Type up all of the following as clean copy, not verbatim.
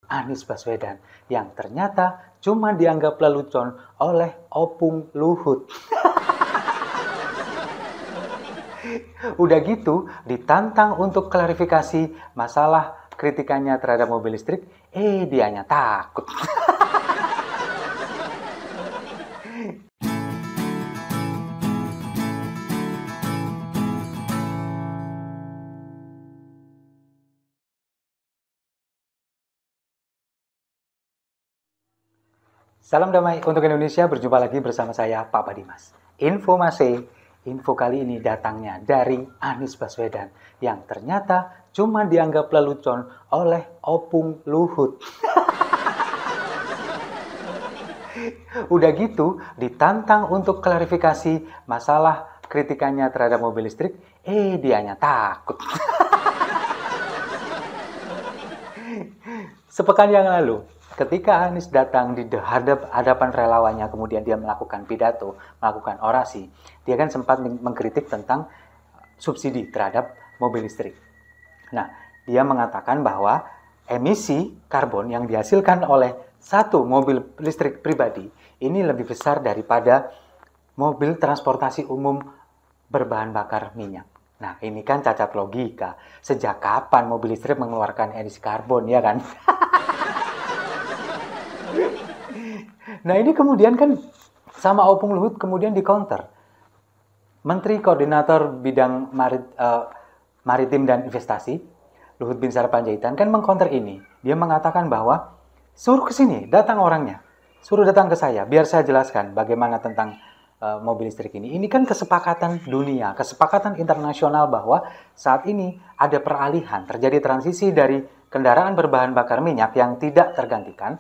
Anies Baswedan yang ternyata cuma dianggap lelucon oleh Opung Luhut. Udah gitu, ditantang untuk klarifikasi masalah kritikannya terhadap mobil listrik, dianya takut. Salam damai untuk Indonesia, berjumpa lagi bersama saya, Pak Badimas. Info kali ini datangnya dari Anies Baswedan yang ternyata cuma dianggap lelucon oleh Opung Luhut. Udah gitu, ditantang untuk klarifikasi masalah kritikannya terhadap mobil listrik, dianya takut. Sepekan yang lalu, ketika Anies datang di hadapan relawannya, kemudian dia melakukan pidato, melakukan orasi, dia kan sempat mengkritik tentang subsidi terhadap mobil listrik. Nah, dia mengatakan bahwa emisi karbon yang dihasilkan oleh satu mobil listrik pribadi ini lebih besar daripada mobil transportasi umum berbahan bakar minyak. Nah, ini kan cacat logika. Sejak kapan mobil listrik mengeluarkan emisi karbon, ya kan? Nah, ini kemudian kan sama Opung Luhut kemudian di counter. Menteri Koordinator Bidang Maritim dan Investasi, Luhut Binsar Panjaitan, kan mengcounter ini. Dia mengatakan bahwa suruh ke sini, datang orangnya. Suruh datang ke saya, biar saya jelaskan bagaimana tentang mobil listrik ini. Ini kan kesepakatan dunia, kesepakatan internasional bahwa saat ini ada peralihan, terjadi transisi dari kendaraan berbahan bakar minyak yang tidak tergantikan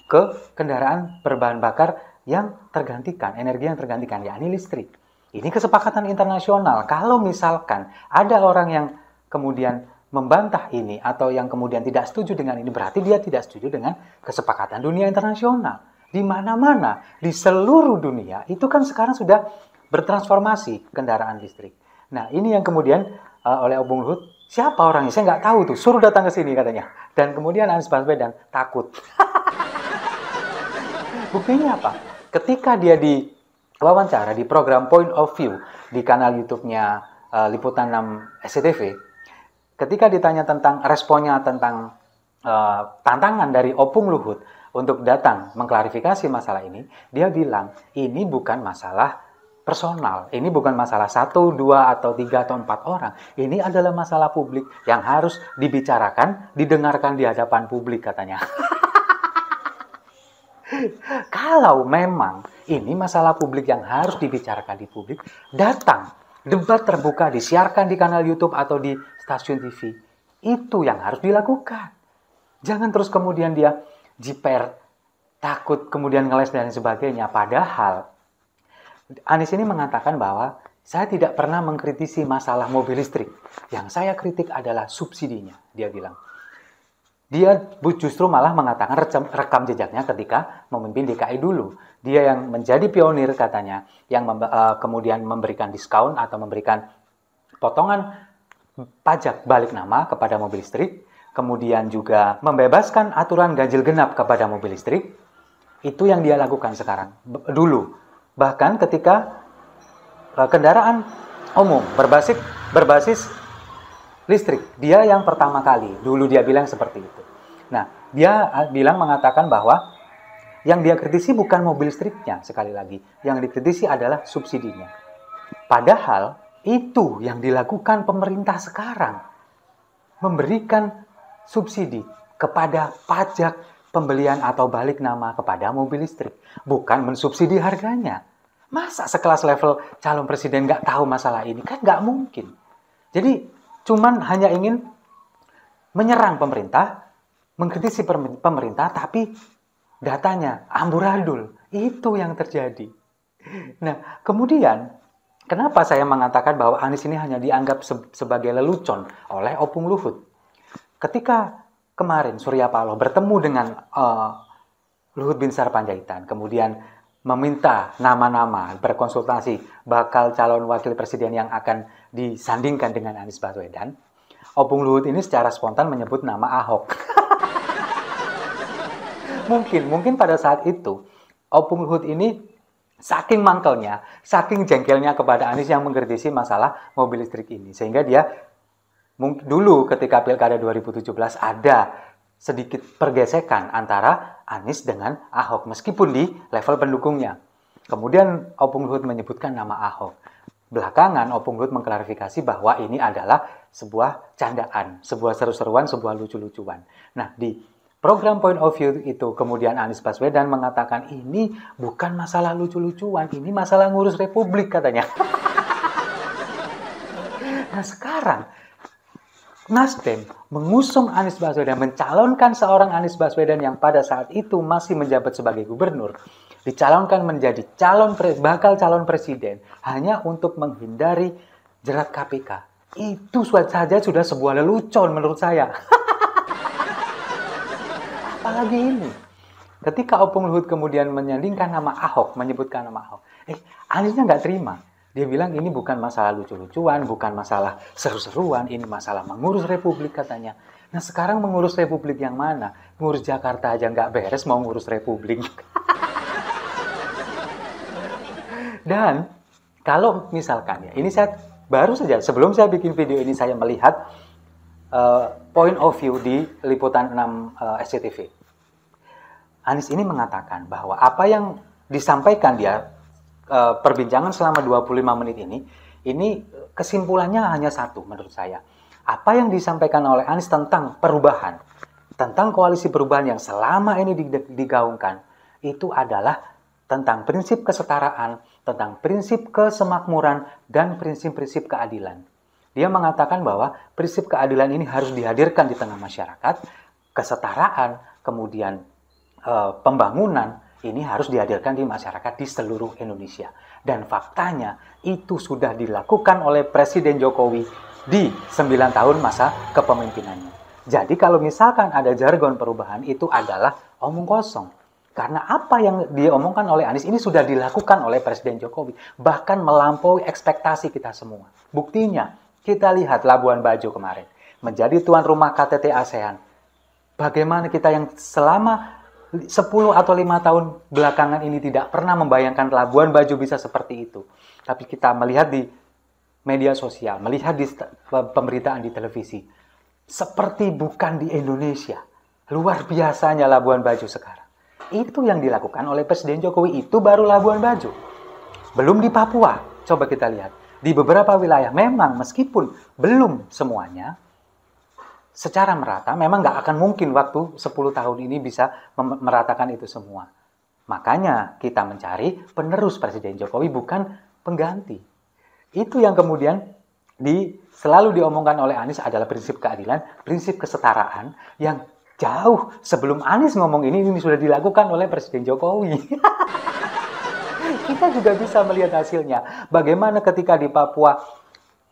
ke kendaraan berbahan bakar yang tergantikan, energi yang tergantikan, yakni listrik. Ini kesepakatan internasional. Kalau misalkan ada orang yang kemudian membantah ini atau yang kemudian tidak setuju dengan ini, berarti dia tidak setuju dengan kesepakatan dunia internasional. Di mana-mana, di seluruh dunia, itu kan sekarang sudah bertransformasi kendaraan listrik. Nah, ini yang kemudian oleh Opung Luhut, siapa orangnya? Saya nggak tahu tuh, suruh datang ke sini katanya. Dan kemudian Anies Baswedan takut. Buktinya apa? Ketika dia di wawancara di program Point of View di kanal YouTube-nya Liputan 6 SCTV, ketika ditanya tentang responnya tentang tantangan dari Opung Luhut untuk datang mengklarifikasi masalah ini, dia bilang, ini bukan masalah personal, ini bukan masalah 1, 2, atau 3, atau 4 orang. Ini adalah masalah publik yang harus dibicarakan, didengarkan di hadapan publik, katanya. Kalau memang ini masalah publik yang harus dibicarakan di publik, datang, debat terbuka, disiarkan di kanal YouTube atau di stasiun TV. Itu yang harus dilakukan. Jangan terus kemudian dia jiper, takut, kemudian ngeles dan sebagainya. Padahal Anies ini mengatakan bahwa saya tidak pernah mengkritisi masalah mobil listrik. Yang saya kritik adalah subsidinya, dia bilang. Dia justru malah mengatakan rekam jejaknya ketika memimpin DKI dulu. Dia yang menjadi pionir katanya, yang kemudian memberikan diskon atau memberikan potongan pajak balik nama kepada mobil listrik, kemudian juga membebaskan aturan ganjil genap kepada mobil listrik. Itu yang dia lakukan sekarang. Dulu, bahkan ketika kendaraan umum berbasis listrik, dia yang pertama kali. Dulu dia bilang seperti itu. Nah, dia mengatakan bahwa yang dia kritisi bukan mobil listriknya, sekali lagi. Yang dikritisi adalah subsidinya. Padahal itu yang dilakukan pemerintah sekarang. Memberikan subsidi kepada pajak pembelian atau balik nama kepada mobil listrik. Bukan mensubsidi harganya. Masa sekelas level calon presiden nggak tahu masalah ini? Kan nggak mungkin. Jadi cuman hanya ingin menyerang pemerintah, mengkritisi pemerintah, tapi datanya amburadul. Itu yang terjadi. Nah, kemudian kenapa saya mengatakan bahwa Anies ini hanya dianggap sebagai lelucon oleh Opung Luhut? Ketika kemarin Surya Paloh bertemu dengan Luhut Binsar Panjaitan, kemudian meminta nama-nama, berkonsultasi bakal calon wakil presiden yang akan disandingkan dengan Anies Baswedan, Opung Luhut ini secara spontan menyebut nama Ahok. Mungkin pada saat itu Opung Luhut ini saking mangkelnya, saking jengkelnya kepada Anies yang mengkritisi masalah mobil listrik ini, sehingga dia dulu ketika Pilkada 2017 ada sedikit pergesekan antara Anies dengan Ahok meskipun di level pendukungnya. Kemudian Opung Luhut menyebutkan nama Ahok. Belakangan Opung Luhut mengklarifikasi bahwa ini adalah sebuah candaan, sebuah seru-seruan, sebuah lucu-lucuan. Nah, di program Point of View itu kemudian Anies Baswedan mengatakan ini bukan masalah lucu-lucuan, ini masalah ngurus republik katanya. Nah sekarang Nasdem mengusung Anies Baswedan, mencalonkan seorang Anies Baswedan yang pada saat itu masih menjabat sebagai gubernur, dicalonkan menjadi bakal calon presiden hanya untuk menghindari jerat KPK. Itu saja sudah sebuah lelucon menurut saya. Apalagi ini. Ketika Opung Luhut kemudian menyandingkan nama Ahok, menyebutkan nama Ahok, Aniesnya nggak terima. Dia bilang ini bukan masalah lucu-lucuan, bukan masalah seru-seruan, ini masalah mengurus republik katanya. Nah sekarang mengurus republik yang mana? Ngurus Jakarta aja nggak beres, mau ngurus republik. Dan kalau misalkan ya, ini saya baru saja, sebelum saya bikin video ini saya melihat point of view di Liputan 6 SCTV. Anies ini mengatakan bahwa apa yang disampaikan dia perbincangan selama 25 menit ini kesimpulannya hanya satu menurut saya. Apa yang disampaikan oleh Anies tentang perubahan, tentang koalisi perubahan yang selama ini digaungkan, itu adalah tentang prinsip kesetaraan, tentang prinsip kesemakmuran, dan prinsip-prinsip keadilan. Dia mengatakan bahwa prinsip keadilan ini harus dihadirkan di tengah masyarakat, kesetaraan, kemudian pembangunan, ini harus dihadirkan di masyarakat di seluruh Indonesia. Dan faktanya itu sudah dilakukan oleh Presiden Jokowi di 9 tahun masa kepemimpinannya. Jadi kalau misalkan ada jargon perubahan itu adalah omong kosong. Karena apa yang diomongkan oleh Anies ini sudah dilakukan oleh Presiden Jokowi. Bahkan melampaui ekspektasi kita semua. Buktinya, kita lihat Labuan Bajo kemarin. Menjadi tuan rumah KTT ASEAN. Bagaimana kita yang selama 10 atau 5 tahun belakangan ini tidak pernah membayangkan Labuan Bajo bisa seperti itu. Tapi kita melihat di media sosial, melihat di pemberitaan di televisi, seperti bukan di Indonesia. Luar biasanya Labuan Bajo sekarang. Itu yang dilakukan oleh Presiden Jokowi, itu baru Labuan Bajo. Belum di Papua, coba kita lihat. Di beberapa wilayah memang meskipun belum semuanya, secara merata, memang nggak akan mungkin waktu 10 tahun ini bisa meratakan itu semua. Makanya kita mencari penerus Presiden Jokowi, bukan pengganti. Itu yang kemudian selalu diomongkan oleh Anies adalah prinsip keadilan, prinsip kesetaraan, yang jauh sebelum Anies ngomong ini sudah dilakukan oleh Presiden Jokowi. Kita juga bisa melihat hasilnya. Bagaimana ketika di Papua,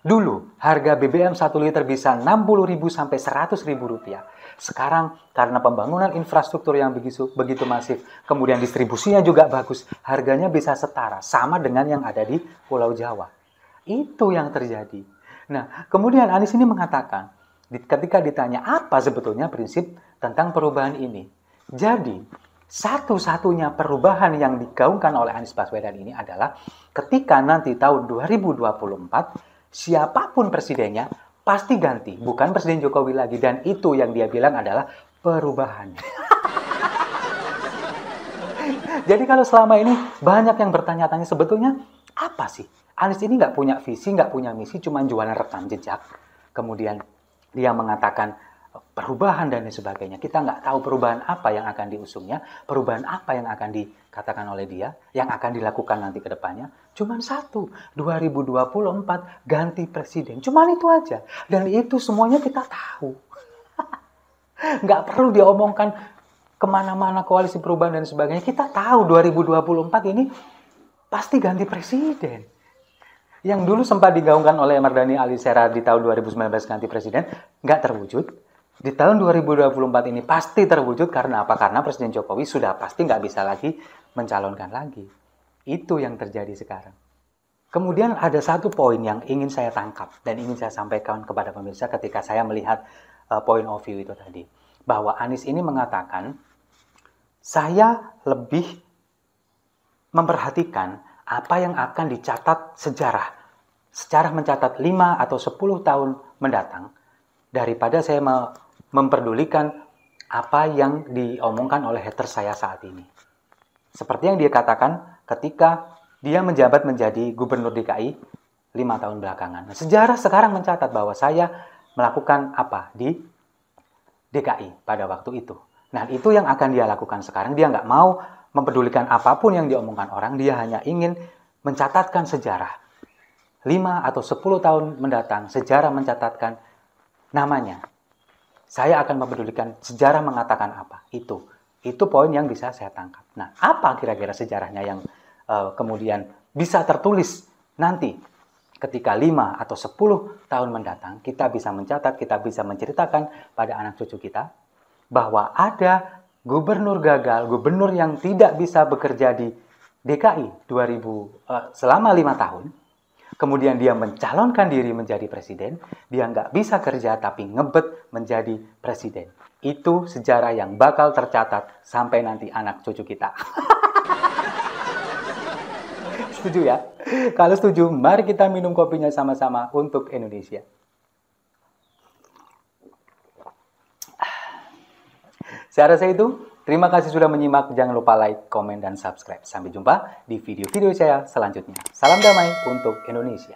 dulu harga BBM 1 liter bisa 60.000 sampai 100.000 rupiah. Sekarang karena pembangunan infrastruktur yang begitu masif, kemudian distribusinya juga bagus, harganya bisa setara, sama dengan yang ada di Pulau Jawa. Itu yang terjadi. Nah, kemudian Anies ini mengatakan, ketika ditanya apa sebetulnya prinsip tentang perubahan ini. Jadi, satu-satunya perubahan yang digaungkan oleh Anies Baswedan ini adalah ketika nanti tahun 2024, siapapun presidennya pasti ganti, bukan Presiden Jokowi lagi. Dan itu yang dia bilang adalah perubahan. Jadi kalau selama ini banyak yang bertanya-tanya sebetulnya apa sih? Anies ini nggak punya visi, nggak punya misi, cuma jualan rekam jejak. Kemudian dia mengatakan perubahan dan lain sebagainya. Kita nggak tahu perubahan apa yang akan diusungnya, perubahan apa yang akan dikatakan oleh dia, yang akan dilakukan nanti ke depannya. Cuman satu, 2024 ganti presiden. Cuman itu aja. Dan itu semuanya kita tahu. Nggak perlu diomongkan kemana-mana koalisi perubahan dan sebagainya. Kita tahu 2024 ini pasti ganti presiden. Yang dulu sempat digaungkan oleh Mardhani Alisera di tahun 2019 ganti presiden, nggak terwujud. Di tahun 2024 ini pasti terwujud karena apa? Karena Presiden Jokowi sudah pasti nggak bisa lagi mencalonkan lagi. Itu yang terjadi sekarang. Kemudian ada satu poin yang ingin saya tangkap dan ingin saya sampaikan kepada pemirsa ketika saya melihat point of view itu tadi. Bahwa Anies ini mengatakan, saya lebih memperhatikan apa yang akan dicatat sejarah. Sejarah mencatat 5 atau 10 tahun mendatang, daripada saya memperdulikan apa yang diomongkan oleh haters saya saat ini. Seperti yang dia katakan ketika dia menjabat menjadi gubernur DKI 5 tahun belakangan. Nah, sejarah sekarang mencatat bahwa saya melakukan apa di DKI pada waktu itu. Nah, itu yang akan dia lakukan sekarang. Dia nggak mau mempedulikan apapun yang diomongkan orang. Dia hanya ingin mencatatkan sejarah. 5 atau 10 tahun mendatang, sejarah mencatatkan namanya. Saya akan mempedulikan sejarah mengatakan apa. Itu poin yang bisa saya tangkap. Nah, apa kira-kira sejarahnya yang kemudian bisa tertulis nanti ketika 5 atau 10 tahun mendatang, kita bisa mencatat, kita bisa menceritakan pada anak cucu kita bahwa ada gubernur gagal, gubernur yang tidak bisa bekerja di DKI selama 5 tahun. Kemudian dia mencalonkan diri menjadi presiden, dia nggak bisa kerja tapi ngebet menjadi presiden. Itu sejarah yang bakal tercatat sampai nanti anak cucu kita. Setuju ya? Kalau setuju, mari kita minum kopinya sama-sama untuk Indonesia. Saya rasa itu. Terima kasih sudah menyimak. Jangan lupa like, komen, dan subscribe. Sampai jumpa di video-video saya selanjutnya. Salam damai untuk Indonesia.